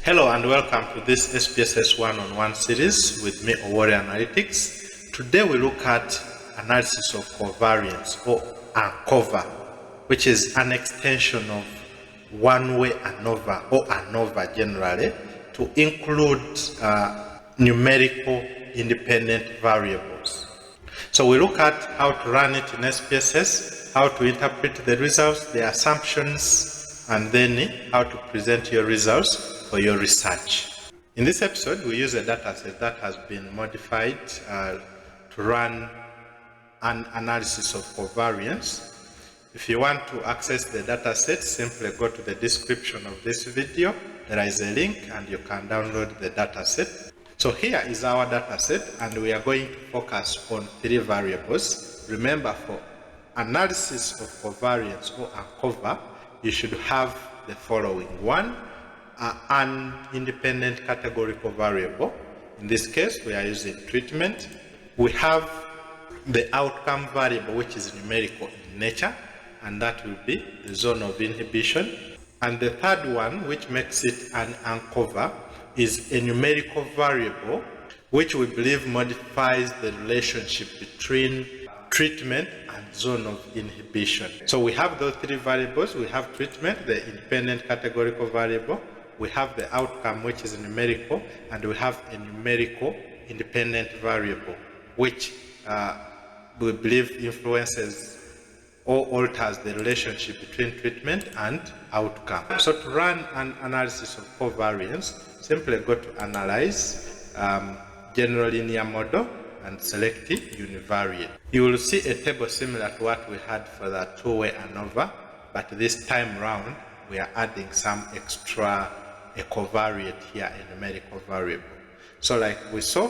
Hello and welcome to this SPSS one-on-one series with me, Owori Analytics. Today we look at analysis of covariance, or ANCOVA, which is an extension of one-way ANOVA or ANOVA generally to include numerical independent variables. So we look at how to run it in SPSS, how to interpret the results, the assumptions, and then how to present your results for your research. In this episode, we use a dataset that has been modified to run an analysis of covariance. If you want to access the dataset, simply go to the description of this video. There is a link and you can download the dataset. So here is our dataset, and we are going to focus on three variables. Remember, for analysis of covariance or ANCOVA, you should have the following. One, an independent categorical variable. In this case, we are using treatment. We have the outcome variable, which is numerical in nature, and that will be the zone of inhibition. And the third one, which makes it an ANCOVA, is a numerical variable which we believe modifies the relationship between treatment and zone of inhibition. So we have those three variables. We have treatment, the independent categorical variable. We have the outcome, which is numerical, and we have a numerical independent variable, which we believe influences or alters the relationship between treatment and outcome. So to run an analysis of covariance, simply go to Analyze, General Linear Model, and select Univariate. You will see a table similar to what we had for the two-way ANOVA, but this time round, we are adding some extra covariate here, a numerical variable. So like we saw,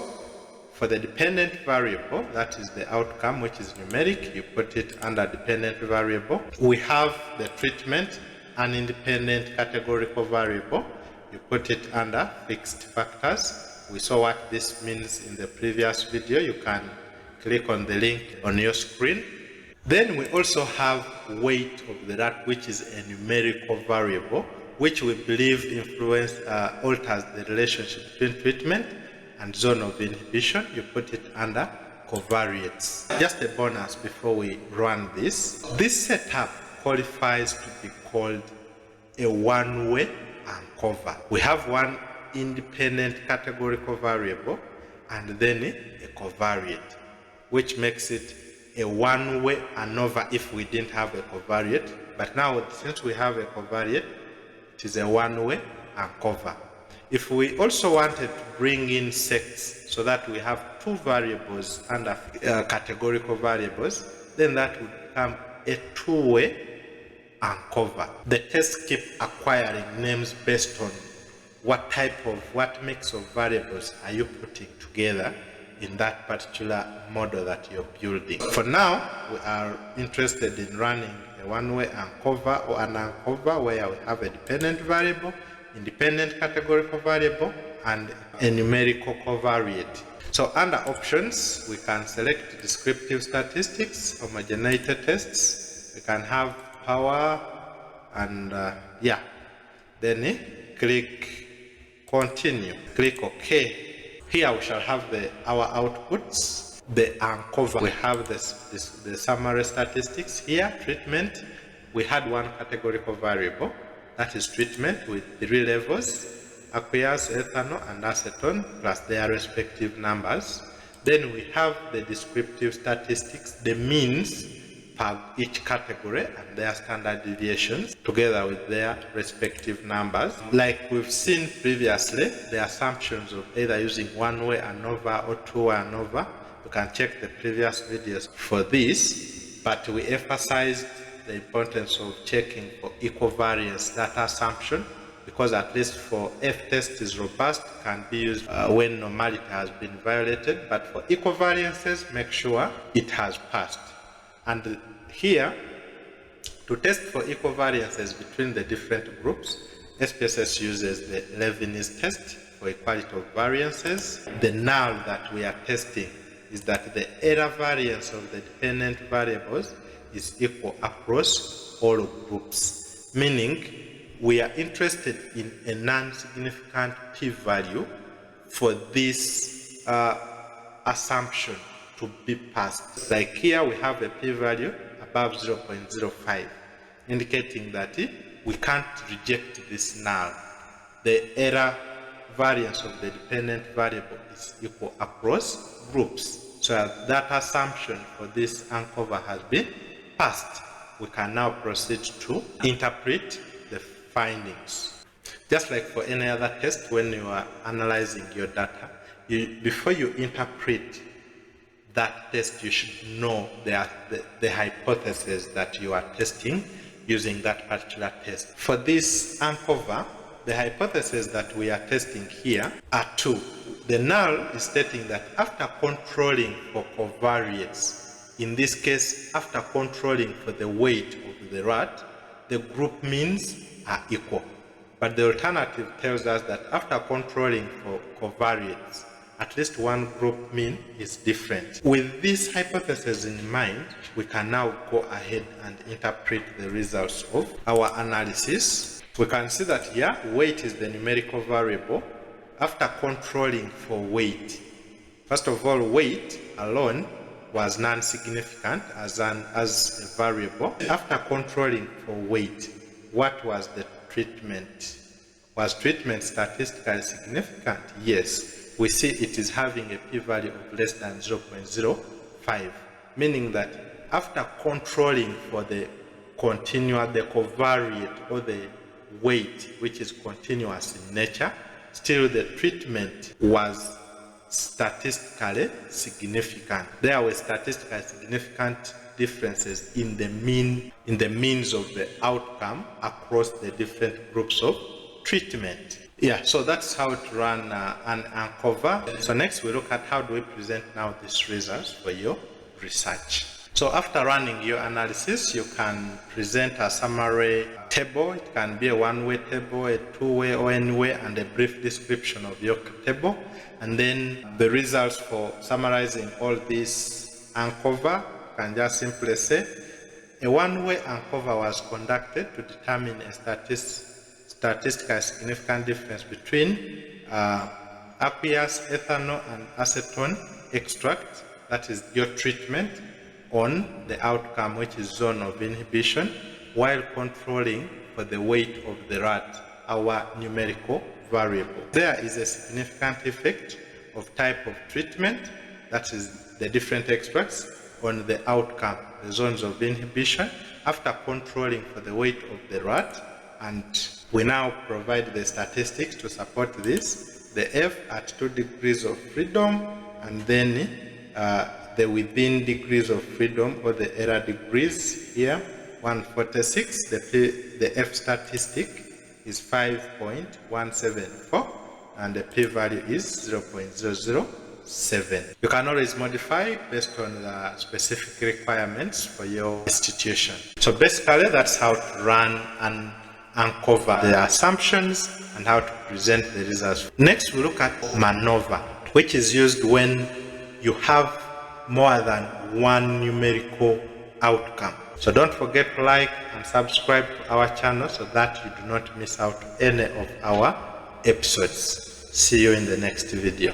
for the dependent variable, that is the outcome, which is numeric, you put it under dependent variable. We have the treatment, an independent categorical variable, you put it under fixed factors. We saw what this means in the previous video. You can click on the link on your screen. Then we also have weight of that, which is a numerical variable, which we believe alters the relationship between treatment and zone of inhibition. You put it under covariates. Just a bonus before we run this. This setup qualifies to be called a one-way ANCOVA. We have one independent categorical variable and then a covariate, which makes it a one-way ANOVA if we didn't have a covariate. But now, since we have a covariate, it is a one-way ANCOVA. If we also wanted to bring in sets so that we have two variables under categorical variables, then that would become a two-way ANCOVA. The tests keep acquiring names based on what mix of variables are you putting together in that particular model that you're building. For now, we are interested in running a one-way ANCOVA or an ANCOVA where we have a dependent variable, independent categorical variable, and a numerical covariate. So under options, we can select descriptive statistics, homogeneity tests. We can have power, and then click continue, click OK. Here we shall have our outputs, the ANCOVA. We have the summary statistics here. Treatment, we had one categorical variable, that is treatment, with 3 levels, aqueous, ethanol, and acetone, plus their respective numbers. Then we have the descriptive statistics, the means per each category and their standard deviations, together with their respective numbers. Like we've seen previously, the assumptions of either using one-way ANOVA or two-way ANOVA, you can check the previous videos for this, but we emphasized the importance of checking for equivariance, that assumption, because at least for F-test is robust, can be used when normality has been violated, but for equivariances, make sure it has passed. And here, to test for equivariances between the different groups, SPSS uses the Leibniz test for equality of variances. The null that we are testing is that the error variance of the dependent variables is equal across all groups, meaning we are interested in a non-significant p-value for this assumption to be passed. Like here we have a p-value above 0.05, indicating that we can't reject this null. The error variance of the dependent variable is equal across groups. So that assumption for this ANCOVA has been passed. We can now proceed to interpret the findings. Just like for any other test, when you are analyzing your data, before you interpret that test, you should know the hypothesis that you are testing using that particular test. For this ANCOVA, the hypotheses that we are testing here are two. The null is stating that after controlling for covariates, in this case, after controlling for the weight of the rat, the group means are equal. But the alternative tells us that after controlling for covariates, at least one group mean is different. With this hypothesis in mind, we can now go ahead and interpret the results of our analysis. We can see that here, weight is the numerical variable. After controlling for weight, first of all, weight alone was non-significant as a variable. After controlling for weight, what was the treatment? Was treatment statistically significant? Yes. We see it is having a p-value of less than 0.05, meaning that after controlling for the covariate or the weight, which is continuous in nature, still the treatment was statistically significant. There were statistically significant differences in the means of the outcome across the different groups of treatment. Yeah, so that's how to run an ANCOVA. So next we look at how do we present now these results for your research. So after running your analysis, you can present a summary table. It can be a one-way table, a two-way, or any way, and a brief description of your table. And then the results for summarizing all this ANCOVA can just simply say a one-way ANCOVA was conducted to determine a statistically significant difference between aqueous, ethanol, and acetone extract, that is your treatment, on the outcome, which is zone of inhibition, while controlling for the weight of the rat, our numerical variable. There is a significant effect of type of treatment, that is the different extracts, on the outcome, the zones of inhibition, after controlling for the weight of the rat. And we now provide the statistics to support this, the F at 2 degrees of freedom, and then the within degrees of freedom, or the error degrees here, 146. The F statistic is 5.174, and the p-value is 0.007. You can always modify based on the specific requirements for your institution. So basically, that's how to run and uncover the assumptions and how to present the results. Next, we look at ANOVA, which is used when you have more than one numerical outcome. So don't forget to like and subscribe to our channel so that you do not miss out any of our episodes. See you in the next video.